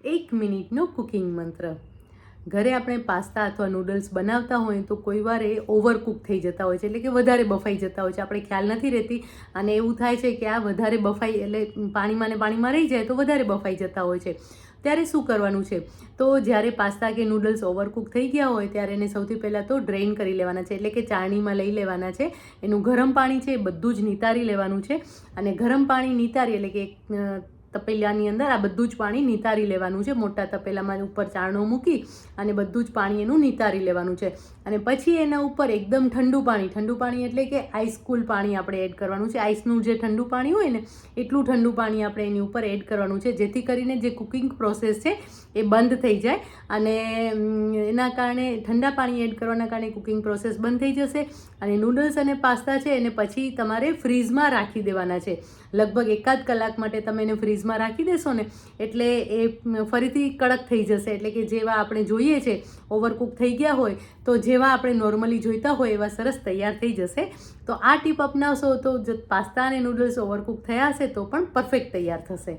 1 મિનિટનો કુકિંગ મંત્ર. ઘરે આપણે પાસ્તા અથવા નૂડલ્સ બનાવતા હોય તો કોઈ વાર એ ઓવરકુક થઈ જતા હોય છે, એટલે કે વધારે બફાઈ જતા હોય છે. આપણે ખ્યાલ નથી રહેતી અને એવું થાય છે કે આ વધારે બફાઈ એટલે પાણીમાં ને પાણીમાં રહી જાય તો વધારે બફાઈ જતા હોય છે. ત્યારે શું કરવાનું છે? તો જ્યારે પાસ્તા કે નૂડલ્સ ઓવરકુક થઈ ગયા હોય ત્યારે એને સૌથી પહેલાં તો ડ્રેઇન કરી લેવાના છે, એટલે કે ચાળણીમાં લઈ લેવાના છે. એનું ગરમ પાણી છે એ બધું જ નિતારી લેવાનું છે અને ગરમ પાણી નિતારી એટલે કે તપેલાની અંદર આ બધું જ પાણી નિતારી લેવાનું છે. મોટા તપેલામાં ઉપર ચાળણો મૂકી અને બધું જ પાણી એનું નિતારી લેવાનું છે. અને પછી એના ઉપર એકદમ ઠંડુ પાણી એટલે કે આઈસ કુલ પાણી આપણે એડ કરવાનું છે. આઈસનું જે ઠંડુ પાણી હોય ને એટલું ઠંડુ પાણી આપણે એની ઉપર એડ કરવાનું છે, જેથી કરીને જે કુકિંગ પ્રોસેસ છે એ બંધ થઈ જાય. અને એના કારણે ઠંડા પાણી એડ કરવાના કારણે કુકિંગ પ્રોસેસ બંધ થઈ જશે. અને નૂડલ્સ અને પાસ્તા છે એને પછી તમારે ફ્રીઝમાં રાખી દેવાના છે. લગભગ 1 કલાક માટે તમે એને ફ્રીઝમાં રાખી દેશો ને એટલે એ ફરીથી કડક થઈ જશે, એટલે કે જેવા આપણે જોઈએ છે ઓવરકુક થઈ ગયા હોય તો જેવા આપણે નોર્મલી જોઈતા હોય એવા સરસ તૈયાર થઈ જશે. તો આ ટીપ અપનાવશો તો પાસ્તા અને નૂડલ્સ ઓવરકુક થયા હશે તો પણ પરફેક્ટ તૈયાર થશે.